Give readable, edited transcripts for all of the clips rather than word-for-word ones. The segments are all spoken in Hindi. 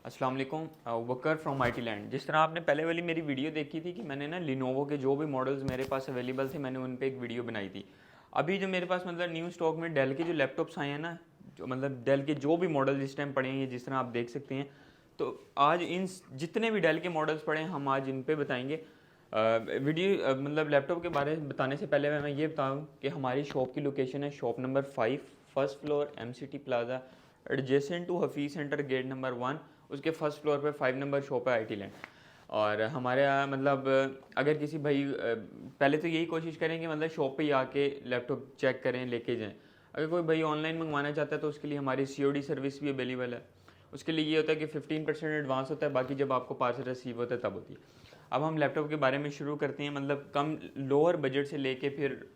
अस्सलाम वालेकुम, वकर फ्रॉम आईटी लैंड। जिस तरह आपने पहले वाली मेरी वीडियो देखी थी कि मैंने ना लिनोवो के जो भी मॉडल्स मेरे पास अवेलेबल थे मैंने उन पे एक वीडियो बनाई थी। अभी जो मेरे पास मतलब न्यू स्टॉक में डेल के जो लैपटॉप्स आए हैं ना, जो मतलब डेल के जो भी मॉडल इस टाइम पड़े हैं, जिस तरह आप देख सकते हैं, तो आज इन जितने भी डेल के मॉडल्स पड़े हैं हम आज इन पे बताएंगे। वीडियो मतलब लैपटॉप के बारे में बताने से पहले मैं ये बताऊँ कि हमारी शॉप की लोकेशन है shop number 5, first floor MCT plaza, adjacent to Hafeez centre, gate number 1। उसके फर्स्ट फ्लोर पे 5 नंबर शॉप है आईटी लैंड। और हमारे यहाँ मतलब अगर किसी भाई पहले तो यही कोशिश करें कि मतलब शॉप पे ही आके लैपटॉप चेक करें, लेके जाएं। अगर कोई भाई ऑनलाइन मंगवाना चाहता है तो उसके लिए हमारी COD सर्विस भी अवेलेबल है। उसके लिए ये होता है कि 15% एडवांस होता है, बाकी जब आपको पार्सल रिसीव होता है तब होती है। अब हम लैपटॉप के बारे में शुरू करते हैं। मतलब कम लोअर बजट से लेके फिर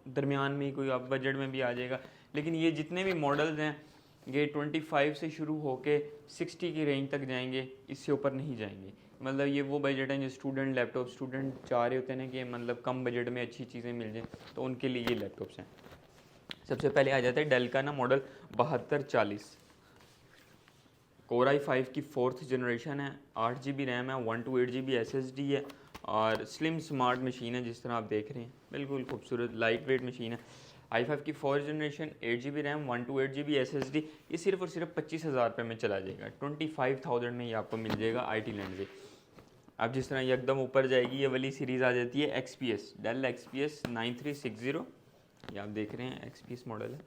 दरमियान में ही कोई आप बजट में भी आ जाएगा। लेकिन ये जितने भी मॉडल्स हैं ये 25 से शुरू होके 60 की रेंज तक जाएंगे, इससे ऊपर नहीं जाएंगे। मतलब ये वो बजट हैं जो स्टूडेंट चाह रहे होते हैं ना कि मतलब कम बजट में अच्छी चीज़ें मिल जाएँ, तो उनके लिए ये लैपटॉप्स हैं। सबसे पहले आ जाता है डेल का ना मॉडल 7240। कोर i5 की 4th जनरेशन है, 8 GB रैम है, 128 GB SSD है और स्लिम स्मार्ट मशीन है। जिस तरह आप देख रहे हैं बिल्कुल खूबसूरत लाइट वेट मशीन है। i5 की 4th generation, 8 GB RAM, 128 GB SSD। ये सिर्फ और सिर्फ 25,000 रुपये में चला जाएगा। 25,000 में ये आपको मिल जाएगा आईटी लैंड से। अब जिस तरह ये एकदम ऊपर जाएगी ये वाली सीरीज़ आ जाती है XPS, डेल XPS 9360। ये आप देख रहे हैं XPS मॉडल है।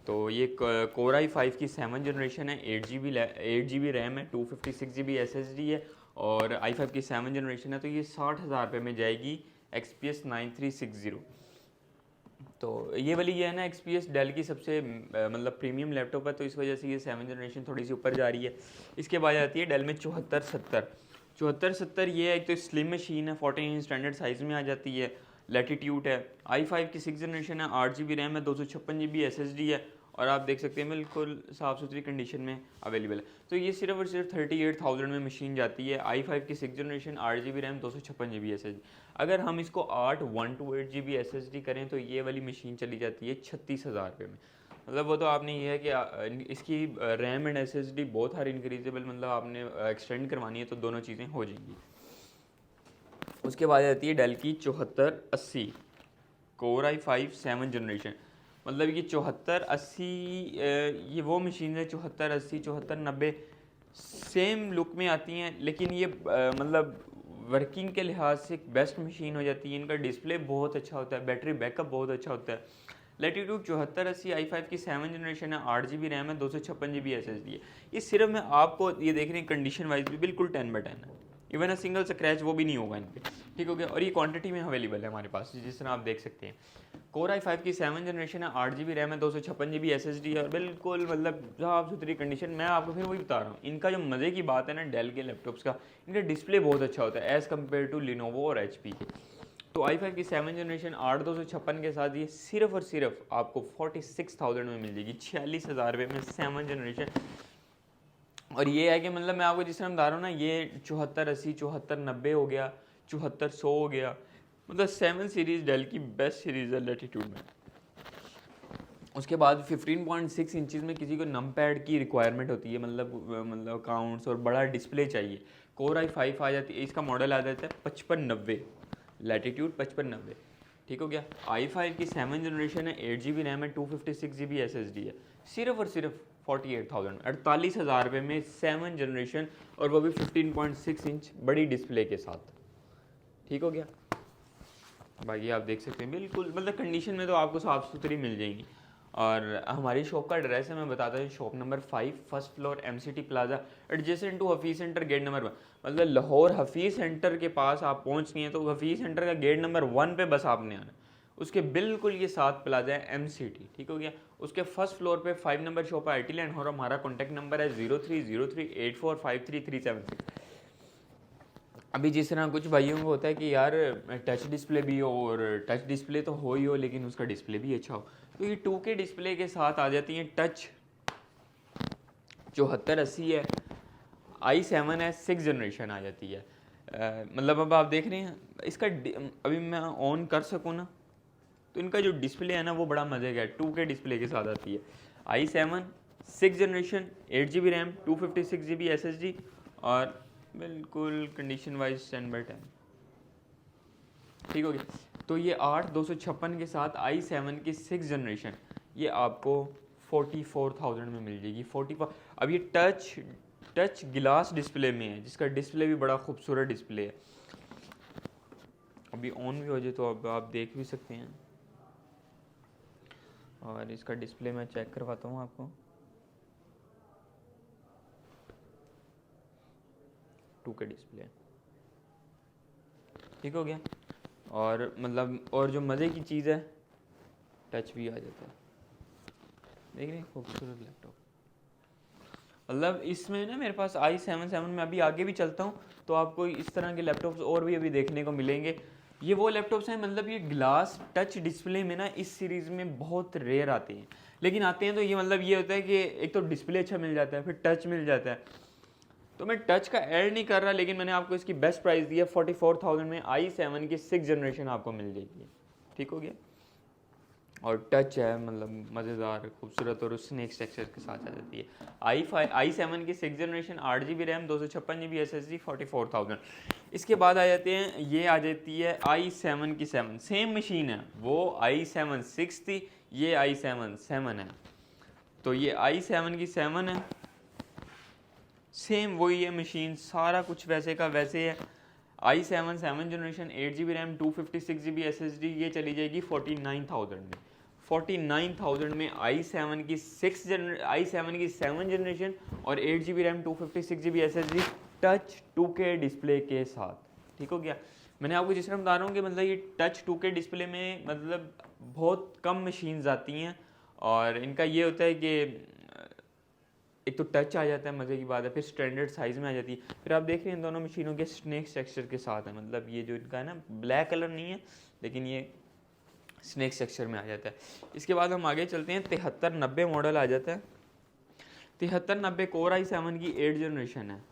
तो ये कोर i5 की 7 जनरेशन है, 8 GB रैम है, 256 GB SSD है और i5 की 7 जनरेशन है। तो ये 60,000 रुपये में जाएगी XPS 9360। तो ये वाली ये है ना XPS डेल की सबसे मतलब प्रीमियम लैपटॉप है, तो इस वजह से ये 7 जनरेशन थोड़ी सी ऊपर जा रही है। इसके बाद आती है डेल में 7470। ये एक तो स्लिम मशीन है, 14 इंच स्टैंडर्ड साइज़ में आ जाती है। लैटिट्यूड है, i5 की 6 जनरेशन है, 8 GB रैम है, 256 GB SSD है और आप देख सकते हैं बिल्कुल साफ़ सुथरी कंडीशन में अवेलेबल है। तो ये सिर्फ और सिर्फ 38,000 में मशीन जाती है। i5 की 6 generation, 8 GB RAM, 256 GB SSD। अगर हम इसको 128 GB SSD करें तो ये वाली मशीन चली जाती है 36,000 रुपये में। मतलब वो तो आपने ये है कि इसकी रैम एंड SSD बहुत हर इंक्रीजेबल, मतलब आपने एक्सटेंड करवानी है तो दोनों चीज़ें हो जाएंगी। उसके बाद आती है डेल की 7480, कोर i5 7 जनरेशन। मतलब ये 7480 ये वो मशीन है 7480 7490 सेम लुक में आती हैं, लेकिन ये मतलब वर्किंग के लिहाज से एक बेस्ट मशीन हो जाती है। इनका डिस्प्ले बहुत अच्छा होता है, बैटरी बैकअप बहुत अच्छा होता है। लैटिट्यूड 7480 i5 की 7 जनरेशन है, 8 GB रैम है, 256 GB SSD है। ये सिर्फ मैं आपको ये देख रहे हैं कंडीशन वाइज भी बिल्कुल 10/10 है। इवन अ सिंगल स्क्रैच वो भी नहीं होगा इन पे, ठीक हो गया। और ये क्वांटिटी में अवेलेबल है हमारे पास, जिस तरह आप देख सकते हैं। कोर i5 की 7 जनरेशन है, 8 GB रैम है, 256 GB SSD है और बिल्कुल मतलब साफ सुथरी कंडीशन। मैं आपको फिर वही बता रहा हूँ, इनका जो मज़े की बात है ना डेल के लैपटॉप्स का, इनका डिस्प्ले बहुत अच्छा होता है एज़ कम्पेयर टू लिनोवो और HP के। तो i5 की 7 जनरेशन 8256 के साथ ये सिर्फ और सिर्फ आपको 46,000 में मिल जाएगी, 46,000 रुपये में 7 जनरेशन। और ये है कि मतलब मैं आपको जिस तरह बता रहा हूँ ना, ये 7480 7490 हो गया, 7400 हो गया। मतलब 7 सीरीज़ डेल की बेस्ट सीरीज़ है लैटिट्यूड में। उसके बाद 15.6 इंचज़ में किसी को नम पैड की रिक्वायरमेंट होती है, मतलब अकाउंट्स और बड़ा डिस्प्ले चाहिए, कोर i5 आ जाती है। इसका मॉडल आ जाता है 5590, लैटिट्यूड 5590, ठीक हो गया। i5 की 7 जनरेशन है, 8 GB रैम है, 256 GB SSD है। सिर्फ और सिर्फ 48,000 48,000 रुपये में 7 जनरेशन, और वो भी 15.6 इंच बड़ी डिस्प्ले के साथ, ठीक हो गया। बाकी आप देख सकते हैं बिल्कुल मतलब कंडीशन में तो आपको साफ़ सुथरी मिल जाएंगी। और हमारी शॉप का एड्रेस है, मैं बताता हूँ, shop number 5, first floor MCT plaza, adjacent to Hafeez centre, gate number 1। मतलब लाहौर हफीज़ सेंटर के पास आप पहुँच गए हैं तो हफीज़ सेंटर का गेट नंबर 1 पे बस आपने आना। उसके बिल्कुल ये साथ प्लाजा है MCT, ठीक हो गया। उसके फर्स्ट फ्लोर पे 5 नंबर शॉप है आईटी लैंड और हमारा कॉन्टैक्ट नंबर है 030384533376। अभी जिस तरह कुछ भाइयों को होता है कि यार टच डिस्प्ले भी हो, और टच डिस्प्ले तो हो ही हो लेकिन उसका डिस्प्ले भी अच्छा हो, तो ये 2K डिस्प्ले के साथ आ जाती हैं टच 7480 है, i7 है, 6 जनरेशन आ जाती है। मतलब अब आप देख रहे हैं इसका अभी मैं ऑन कर सकूँ ना, तो इनका जो डिस्प्ले है ना वो बड़ा मज़े का है, 2K डिस्प्ले के साथ आती है। i7 6 generation, 8 GB RAM, 256 GB SSD और बिल्कुल कंडीशन वाइज 10/10। ठीक हो गया। तो ये 8 256 के साथ i7 की 6 जनरेशन ये आपको 44,000 में मिल जाएगी। 44। अब ये टच गिलास डिस्प्ले में है, जिसका डिस्प्ले भी बड़ा खूबसूरत डिस्प्ले है। अभी ऑन भी हो जाए तो अब आप देख भी सकते हैं। और इसका डिस्प्ले मैं चेक करवाता हूँ आपको। 2K डिस्प्ले, ठीक हो गया। और मतलब और जो मज़े की चीज़ है, टच भी आ जाता है। देख रहे हैं, खूबसूरत लैपटॉप। मतलब इसमें ना मेरे पास i7 में अभी आगे भी चलता हूँ तो आपको इस तरह के लैपटॉप्स और भी अभी देखने को मिलेंगे। ये वो लैपटॉप्स हैं, मतलब ये ग्लास टच डिस्प्ले में ना इस सीरीज़ में बहुत रेयर आते हैं, लेकिन आते हैं तो ये मतलब ये होता है कि एक तो डिस्प्ले अच्छा मिल जाता है, फिर टच मिल जाता है। तो मैं टच का ऐड नहीं कर रहा, लेकिन मैंने आपको इसकी बेस्ट प्राइस दी है 44,000 में। i7 की 6 जनरेशन आपको मिल जाएगी। ठीक हो गया। और टच है मतलब मज़ेदार, खूबसूरत और स्नैक टेक्सचर के साथ आ जाती है। i7 की 6 generation, 8 GB RAM, 256 GB SSD, 44,000। इसके बाद आ जाते हैं, ये आ जाती है i7 की 7। सेम मशीन है, वो i7 6 थी, ये i7 7 है। तो ये i7 की 7 है, सेम वही है मशीन, सारा कुछ वैसे का वैसे है। i7 7 generation, 8 GB RAM, 256 GB SSD, ये चली जाएगी 49,000 में। 49,000 में i7 की 7 जनरेशन और 8 GB RAM, 256 GB SSD, touch 2K display के साथ। ठीक हो गया। मैंने आपको जिस तरह बता रहा हूँ कि मतलब ये टच 2K डिस्प्ले में मतलब बहुत कम मशीन्स आती हैं, और इनका ये होता है कि एक तो टच आ जाता है, मज़े की बात है, फिर स्टैंडर्ड साइज़ में आ जाती है। फिर आप देख रहे हैं इन दोनों मशीनों के स्नैक टेक्सचर के साथ है, मतलब ये जो इनका है ना ब्लैक कलर नहीं है, लेकिन ये स्नैक टेक्सचर में आ जाता है। इसके बाद हम आगे चलते हैं, 7390 मॉडल आ जाता है। 7390 कोर i7 की 8 जनरेशन है,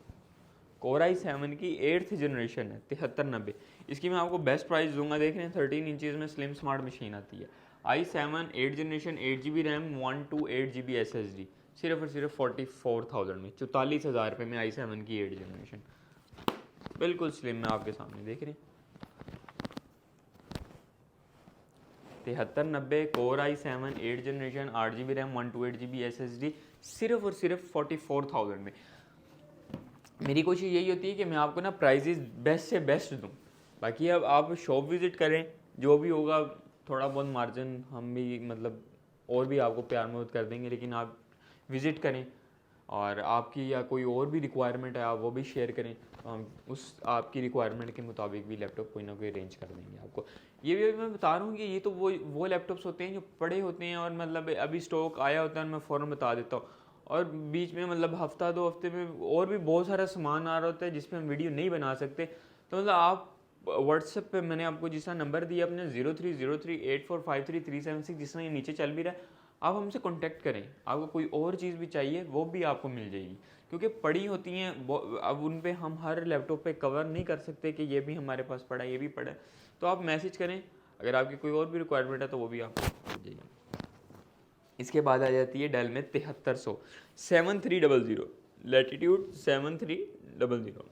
कोर i7 की 8th जनरेशन है 7390। इसकी मैं आपको बेस्ट प्राइस दूंगा। देख रहे हैं 13 इंचज़ में स्लिम स्मार्ट मशीन आती है। i7 8 generation, 8 GB RAM, 128 GB SSD, सिर्फ और सिर्फ 44,000 में, 44,000 रुपये में i7 की 8 जनरेशन बिल्कुल स्लिम में आपके सामने देख रहे हैं। 7390 core i7 8 generation, 8 GB RAM, 128 GB SSD, सिर्फ और सिर्फ 44,000 में। मेरी कोशिश यही होती है कि मैं आपको ना प्राइजेस बेस्ट से बेस्ट दूं। बाकी अब आप शॉप विज़िट करें, जो भी होगा थोड़ा बहुत मार्जिन हम भी मतलब और भी आपको प्यार मोहब्बत कर देंगे, लेकिन आप विज़िट करें और आपकी या कोई और भी रिक्वायरमेंट है आप वो भी शेयर करें, तो हम उस आपकी रिक्वायरमेंट के मुताबिक भी लैपटॉप कोई ना कोई अरेंज कर देंगे आपको। ये भी मैं बता रहा हूँ कि ये तो वो लैपटॉप्स होते हैं जो पड़े होते हैं और मतलब अभी स्टॉक आया होता है, मैं फ़ौरन बता देता हूँ, और बीच में मतलब हफ्ता 2 हफ्ते में और भी बहुत सारा सामान आ रहा होता है जिस पर हम वीडियो नहीं बना सकते। तो मतलब आप व्हाट्सएप पे मैंने आपको जिस तरह नंबर दिया अपने 030384533376, जिस तरह ये नीचे चल भी रहा है, आप हमसे कांटेक्ट करें। आपको कोई और चीज़ भी चाहिए वो भी आपको मिल जाएगी, क्योंकि पड़ी होती हैं अब उन पे हम हर लैपटॉप पे कवर नहीं कर सकते कि ये भी हमारे पास पड़ा है, ये भी पड़ा है। तो आप मैसेज करें, अगर आपकी कोई और भी रिक्वायरमेंट है तो वो भी आपको मिल जाएगी। इसके बाद आ जाती है डेल में 7300 7300 लैटिट्यूड 7300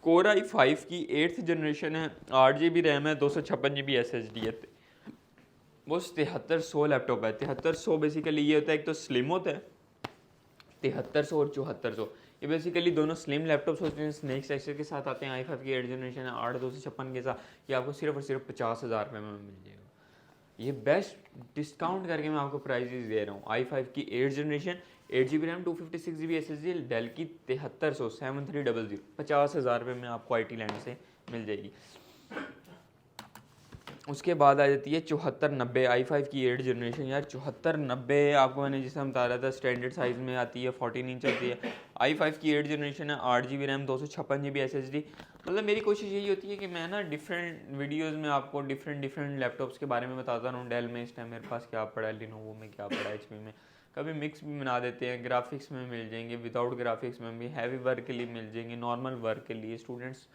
कोर i5 की 8th जनरेशन है, 8 GB रैम है, 256 GB SSD है। वो 7300 लैपटॉप है। 7300 बेसिकली ये होता है, एक तो स्लिम होता है 7300 और 7400, ये बेसिकली दोनों स्लिम लैपटॉप्स होते हैं, स्नैक टेक्सचर के साथ आते हैं। i5 की 8 जनरेशन है, 8256 के साथ, ये आपको सिर्फ और सिर्फ 50,000 रुपये में मिल जाएगा। ये बेस्ट डिस्काउंट करके मैं आपको प्राइजेस दे रहा हूँ। i5 की 8 generation, 8 GB RAM, 256 GB SSD, Dell की 7300 7300 50,000 रुपये में आपको IT लैंड से मिल जाएगी। उसके बाद आ जाती है 7490 i5 की 8 जनरेशन। यार 7490 आपको मैंने जैसे हम बता रहा था स्टैंडर्ड साइज़ में आती है, 14 इंच आती है। i5 की 8 जनरेशन है, 8 GB रैम, 256 GB SSD। मतलब मेरी कोशिश यही होती है कि मैं ना डिफरेंट वीडियोस में आपको डिफरेंट लैपटॉप्स के बारे में बताता रहूँ। डेल में इस टाइम मेरे पास क्या पड़ा है, लिनोवो में क्या पड़ा है, HP में कभी मिक्स भी बना देते हैं। ग्राफिक्स में मिल जाएंगे, विदाउट ग्राफिक्स में भी, हैवी वर्क के लिए मिल जाएंगे, नॉर्मल वर्क के लिए स्टूडेंट्स।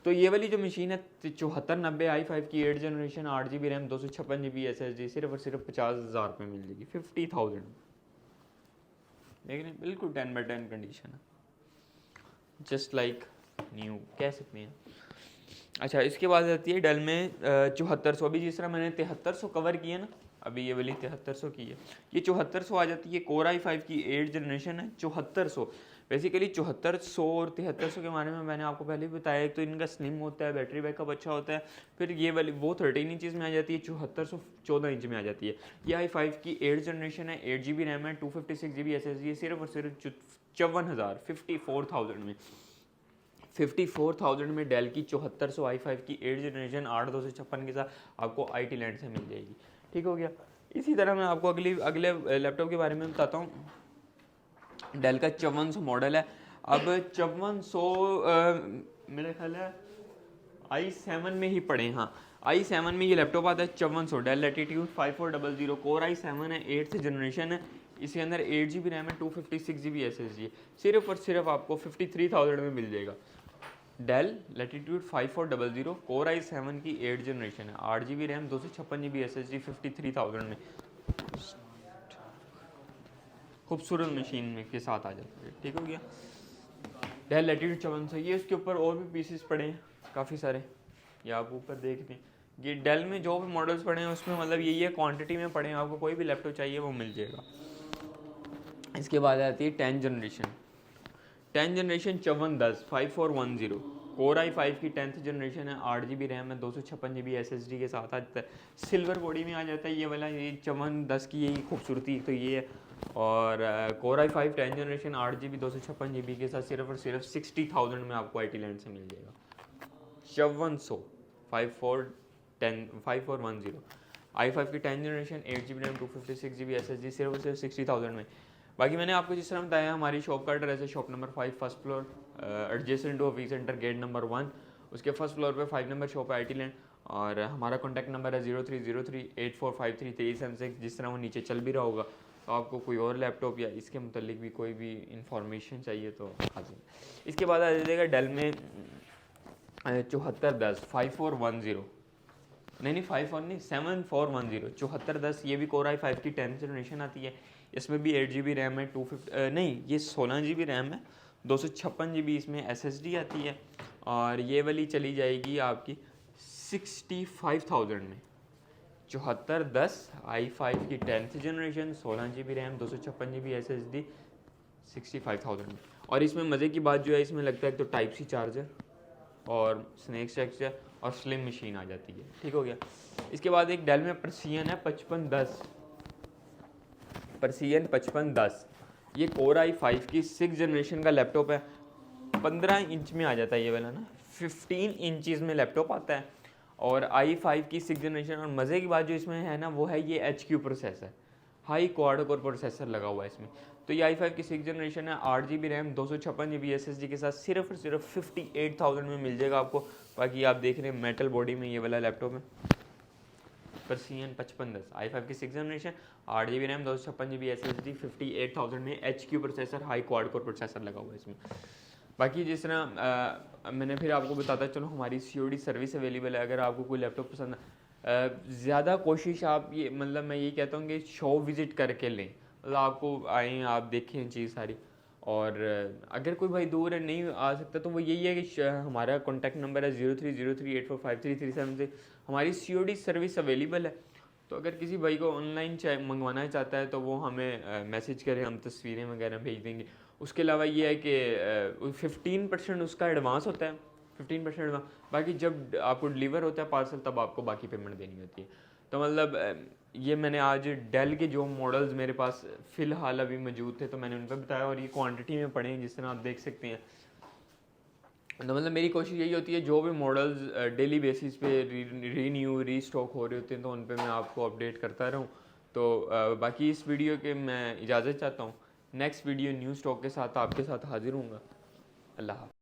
तो ये वाली जो मशीन है 7490 i5 की 8 generation, 8 GB RAM, 256 GB SSD, सिर्फ और सिर्फ 50,000 रुपये मिल जाएगी, 50,000। देख रहे हैं बिल्कुल 10/10 कंडीशन है, जस्ट लाइक न्यू कह सकते हैं। अच्छा, इसके बाद आती है डेल में 7400। अभी जिस तरह मैंने 7300 कवर किया ना, अभी ये वाली 7300 की है, ये 7400 आ जाती है। कोर i5 की 8 जनरेशन है 7400। बेसिकली 7400 और 7300 के बारे में मैंने आपको पहले भी बताया। एक तो इनका स्लिम होता है, बैटरी बैकअप अच्छा होता है, फिर ये वाली वो 13 इंचज़ में आ जाती है, 7400 14 इंच में आ जाती है। ये i5 की 8 जनरेशन है, 8 GB रैम है, 256 GB SSD है, सिर्फ और सिर्फ 54,000 54,000 में 54,000 में डेल की 7400 i5 की 8 जनरेशन 8256 के साथ आपको IT लैंड से मिल जाएगी। ठीक हो गया। इसी तरह मैं आपको अगले लैपटॉप के बारे में बताता हूँ। डेल का 5400 मॉडल है। अब 5400 मेरे ख्याल है i7 में ही पड़े, हाँ i7 में ये लैपटॉप आता है 5400 डेल लैटिट्यूड 5400 कोर i7 है, 8th जनरेशन है। इसके अंदर 8 GB रैम है, 256 GB SSD है। सिर्फ और सिर्फ आपको 53,000 में मिल जाएगा। डेल लैटिट्यूड 5400 कोर i7 की 8 जनरेशन है, 8 GB रैम, 256 GB SSD, 53,000 में खूबसूरत मशीन में के साथ आ जाता है। ठीक हो गया। Dell Latitude 5400। ये इसके ऊपर और भी पीसेस पड़े हैं काफ़ी सारे, ये आप ऊपर देखते हैं। ये डेल में जो भी मॉडल्स पड़े हैं उसमें मतलब यही है, क्वांटिटी में पड़े हैं। आपको कोई भी लैपटॉप चाहिए वो मिल जाएगा। इसके बाद आती है 10 जनरेशन 5410 5410 कोर i5 की 10th जनरेशन है, 8 GB रैम है, 256 GB SSD के साथ आता है। सिल्वर बॉडी में आ जाता है ये वाला। ये 5410 की यही खूबसूरती तो ये है। और core i5 10 generation 8 GB 256 GB के साथ सिर्फ और सिर्फ 60,000 में आपको IT लैंड से मिल जाएगा। 5400 5410 i5 की 10 generation 8 GB RAM, 256 GB SSD, सिर्फ और सिर्फ 60,000 में। बाकी मैंने आपको जिस तरह बताया, हमारी शॉप का एड्रेस है shop number 5 first floor adjacent to वी सेंटर गेट नंबर 1। उसके फर्स्ट फ्लोर पे 5 नंबर शॉप है IT लैंड। और हमारा कॉन्टैक्ट नंबर है 0303845336। जिस तरह वो नीचे चल भी रहा होगा। तो आपको कोई और लैपटॉप या इसके मतलब भी कोई भी इंफॉर्मेशन चाहिए तो हाजिर। इसके बाद आ जाएगा डेल में 7410 5410 नहीं 7410 7410। ये भी कोर i5 की 10th जनरेशन आती है। इसमें भी 8 GB रैम है, 250 नहीं ये 16 GB रैम है, 256 GB इसमें SSD आती है। और ये वाली चली जाएगी आपकी 65,000 में। 7410 i5 की 10th generation 16 GB RAM, 256 GB SSD, 65,000 में। और इसमें मज़े की बात जो है, इसमें लगता है तो टाइप सी चार्जर और स्नैक स्ट्रक्चर और स्लिम मशीन आ जाती है। ठीक हो गया। इसके बाद एक डेल में परसियन है 5510। ये कोर i5 की 6 जनरेशन का लैपटॉप है। 15 इंच में आ जाता है ये वाला ना, 15 इंचज़ में लैपटॉप आता है। और i5 की 6 जनरेशन। और मज़े की बात जो इसमें है ना वो है ये HQ processor, high quad core processor लगा हुआ है इसमें। तो ये i5 की 6 जनरेशन है, 8 GB रैम, 256 GB SSD के साथ सिर्फ और सिर्फ 58,000 में मिल जाएगा आपको। बाकी आप देख रहे हैं मेटल बॉडी में ये वाला लैपटॉप है परसियन 5510 i5 की 6 generation, 8 GB RAM, 256 GB SSD, 58,000 में HQ processor, high quad core processor लगा हुआ है इसमें। बाकी जिस तरह मैंने फिर आपको बताता चलो हमारी COD सर्विस अवेलेबल है। अगर आपको कोई लैपटॉप पसंद ज़्यादा कोशिश आप ये मतलब मैं यही कहता हूँ कि शॉप विज़िट करके लें, मतलब आपको आएँ आप देखें चीज़ सारी। और अगर कोई भाई दूर है नहीं आ सकता तो वो यही है कि हमारा कॉन्टैक्ट नंबर है 0303845337 से हमारी COD सर्विस अवेलेबल है। तो अगर किसी भाई को ऑनलाइन मंगवाना चाहता है तो वो हमें मैसेज करें, हम तस्वीरें वगैरह भेज देंगे। उसके अलावा ये है कि 15% उसका एडवांस होता है, 15% एडवांस। बाकी जब आपको डिलीवर होता है पार्सल तब आपको बाकी पेमेंट देनी होती है। तो मतलब ये मैंने आज डेल के जो मॉडल्स मेरे पास फ़िलहाल अभी मौजूद थे तो मैंने उन पर बताया। और ये क्वांटिटी में पड़े हैं जिस तरह आप देख सकते हैं। तो मतलब मेरी कोशिश यही होती है जो भी मॉडल्स डेली बेसिस पे रीन्यू रीस्टॉक हो रहे होते हैं तो उन पे मैं आपको अपडेट करता रहूँ। तो बाकी इस वीडियो के मैं इजाज़त चाहता हूँ। नेक्स्ट वीडियो न्यू स्टॉक के साथ आपके साथ हाजिर हूँगा। अल्लाह।